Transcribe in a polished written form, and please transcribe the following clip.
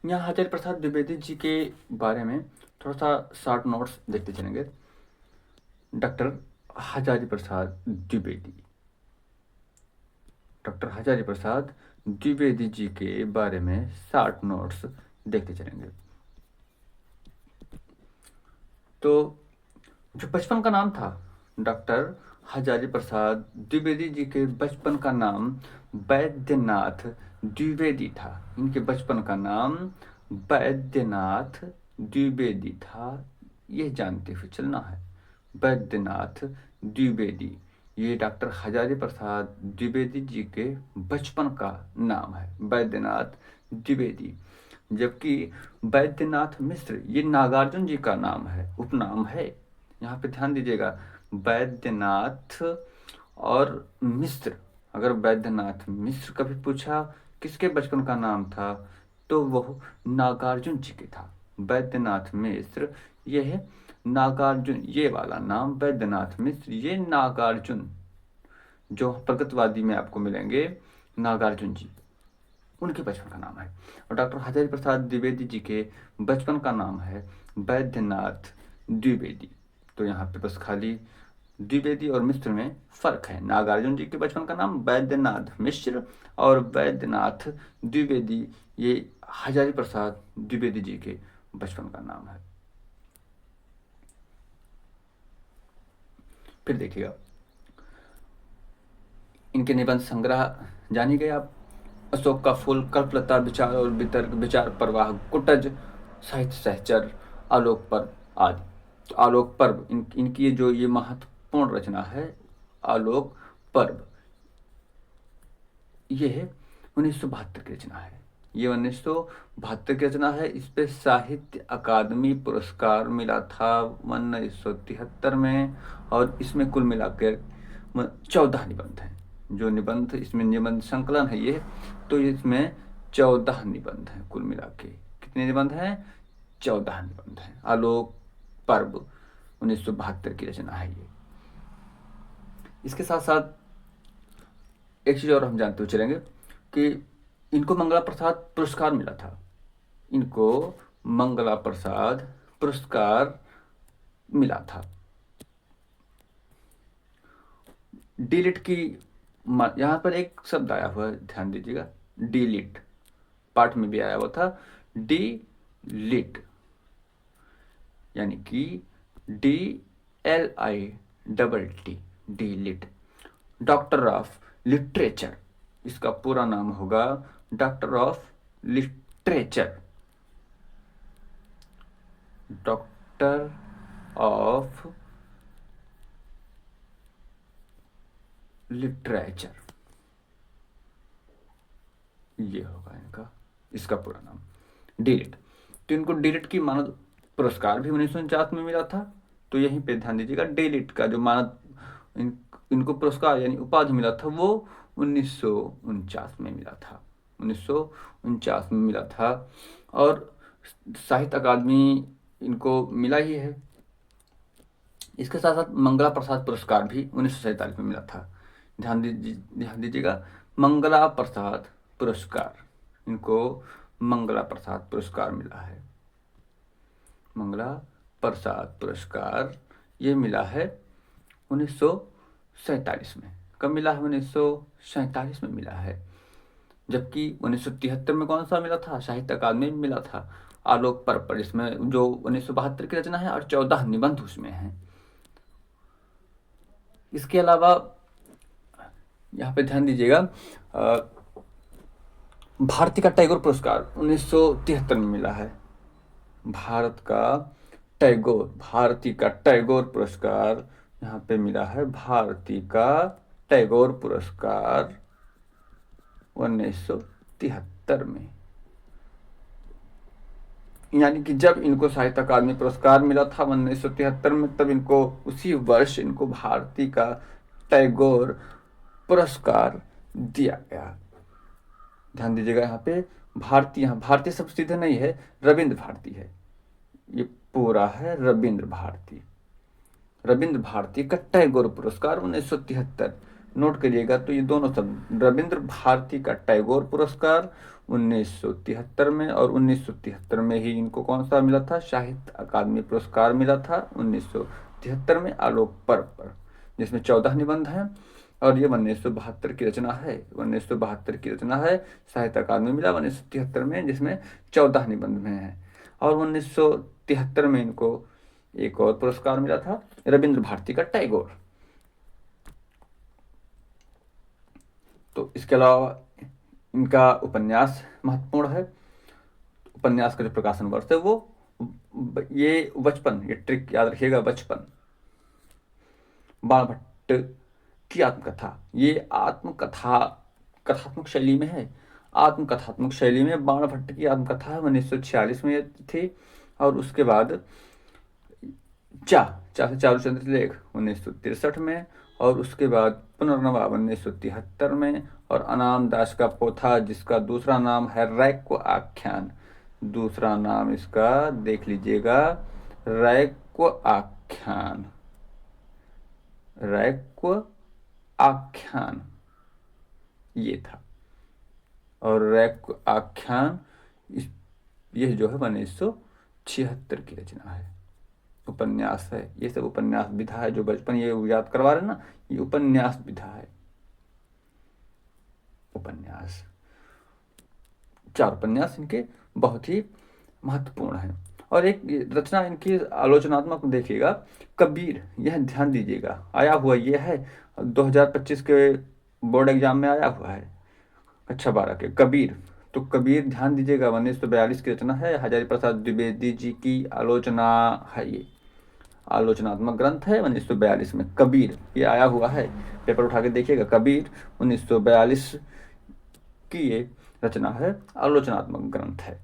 यहाँ हजारी प्रसाद द्विवेदी जी के बारे में थोड़ा सा शॉर्ट नोट्स देखते चलेंगे। डॉक्टर हजारी प्रसाद द्विवेदी, डॉक्टर हजारी प्रसाद द्विवेदी जी के बारे में शॉर्ट नोट्स देखते चलेंगे। तो जो बचपन का नाम था डॉक्टर हजारी प्रसाद द्विवेदी जी के बचपन का नाम वैद्यनाथ द्विवेदी था। इनके बचपन का नाम वैद्यनाथ द्विवेदी था, ये जानते हुए चलना है। वैद्यनाथ द्विवेदी, ये डॉक्टर हजारी प्रसाद द्विवेदी जी के बचपन का नाम है, वैद्यनाथ द्विवेदी। जबकि वैद्यनाथ मिश्र ये नागार्जुन जी का नाम है, उपनाम है। यहाँ पे ध्यान दीजिएगा, वैद्यनाथ और मिश्र। अगर वैद्यनाथ मिश्र कभी पूछा किसके बचपन का नाम था तो वह नागार्जुन जी के था। वैद्यनाथ मिश्र ये है नागार्जुन, ये वाला नाम वैद्यनाथ मिश्र, ये नागार्जुन जो प्रगतवादी में आपको मिलेंगे, नागार्जुन जी, उनके बचपन का नाम है। और डॉक्टर हजारी प्रसाद द्विवेदी जी के बचपन का नाम है वैद्यनाथ द्विवेदी। तो यहाँ पे बस खाली द्विवेदी और मिश्र में फर्क है। नागार्जुन जी के बचपन का नाम वैद्यनाथ मिश्र और वैद्यनाथ द्विवेदी ये हजारी प्रसाद द्विवेदी जी के बचपन का नाम है। फिर देखिएगा, इनके निबंध संग्रह जानी गए आप। अशोक का फूल, कल्पलता, विचार और वितर्क, विचार प्रवाह, कुटज, साहित्य सहचर, आलोक पर्व आदि। तो आलोक पर्व इनकी जो ये महत्वपूर्ण रचना है, आलोक पर्व, ये है 1972 की रचना है। ये 1972 की रचना है। इस पे साहित्य अकादमी पुरस्कार मिला था 1973 में। और इसमें कुल मिलाकर 14 निबंध हैं। जो निबंध इसमें निबंध संकलन है ये, तो इसमें 14 निबंध हैं कुल मिला के। कितने निबंध हैं? 14 निबंध हैं। आलोक पर्व 1972 की रचना है ये। इसके साथ साथ एक चीज़ और हम जानते हुए चलेंगे कि इनको मंगला प्रसाद पुरस्कार मिला था। इनको मंगला प्रसाद पुरस्कार मिला था। डिलिट की यहाँ पर एक शब्द आया हुआ है, ध्यान दीजिएगा, डिलिट, पाठ में भी आया हुआ था, डिलिट, यानी कि DLITT, delete. Doctor of literature, इसका पूरा नाम होगा doctor of literature, doctor of literature, ये होगा इनका, इसका पूरा नाम डिलिट। तो इनको डिलिट की मानद पुरस्कार भी 1949 में मिला था। तो यहीं पे ध्यान दीजिएगा, डिलिट का जो मानद इनको पुरस्कार यानी उपाधि मिला था वो 1949 में मिला था, 1949 में मिला था। और साहित्य अकादमी इनको मिला ही है। इसके साथ साथ मंगला प्रसाद पुरस्कार भी 1947 में मिला था। ध्यान दीजिएगा, मंगला प्रसाद पुरस्कार, इनको मंगला प्रसाद पुरस्कार मिला है। मंगला प्रसाद पुरस्कार ये मिला है 1947 में। कब मिला है? 1947 में मिला है। जबकि 1973 में कौन सा मिला था? साहित्य अकादमी में मिला था, आलोक पर्व पर, इसमें जो 1972 की रचना है और 14 निबंध उसमें हैं। इसके अलावा यहाँ पे ध्यान दीजिएगा, भारती का टैगोर पुरस्कार 1973 में मिला है। भारत का टैगोर, भारती का टैगोर पुरस्कार यहाँ पे मिला है। भारती का टैगोर पुरस्कार 1973 में, यानी कि जब इनको साहित्य अकादमी पुरस्कार मिला था 1973 में, तब इनको उसी वर्ष इनको भारती का टैगोर पुरस्कार दिया गया। ध्यान दीजिएगा, यहाँ पे भारती, यहाँ भारतीय शब्द सीधे नहीं है, रविंद्र भारती है, ये पूरा है रविंद्र भारती। रविंद्र भारती का टैगोर पुरस्कार 1973 नोट करिएगा तो ये दोनों शब्द, रविंद्र भारती का टैगोर पुरस्कार 1973 में, और 1973 में ही इनको कौन सा मिला था, साहित्य अकादमी पुरस्कार मिला था 1973 में, आलोक पर्व पर, जिसमें 14 निबंध हैं। और ये 1972 की रचना है, 1972 की रचना है, साहित्य अकादमी मिला 1973 में, जिसमें 14 निबंध में है। और 1973 में इनको एक और पुरस्कार मिला था, रविंद्र भारती का टैगोर। तो इसके अलावा इनका उपन्यास महत्वपूर्ण है। उपन्यास का जो प्रकाशन वर्ष है वो ये बचपन, ये ट्रिक याद रखिएगा, बचपन। बाणभट्ट की आत्मकथा, ये आत्मकथा कथात्मक शैली में है, आत्मकथात्मक शैली में बाणभट्ट की आत्मकथा है, 1946 में थी। और उसके बाद चा से चारूचंद्र लेख 1963 में, और उसके बाद पुनर्नवा 1973 में, और अनाम दास का पोथा, जिसका दूसरा नाम है रैक्व आख्यान, दूसरा नाम इसका देख लीजिएगा, रैक्व आख्यान, रैक्व आख्यान ये था। और रैक्व आख्यान यह जो है 1976 की रचना है, उपन्यास है। ये सब उपन्यास विधा है, जो बचपन ये याद करवा रहे ना, ये उपन्यास विधा है। उपन्यास, 4 उपन्यास इनके बहुत ही महत्वपूर्ण हैं। और एक रचना इनकी आलोचनात्मक देखिएगा, कबीर, यह ध्यान दीजिएगा, आया हुआ ये है 2025 के बोर्ड एग्जाम में आया हुआ है, कक्षा 12 के, कबीर। तो कबीर ध्यान दीजिएगा, 1942 की रचना है, हजारी प्रसाद द्विवेदी जी की आलोचना है, ये आलोचनात्मक ग्रंथ है 1942 में, कबीर ये आया हुआ है, पेपर उठा के देखिएगा, कबीर 1942 की ये रचना है, आलोचनात्मक ग्रंथ है।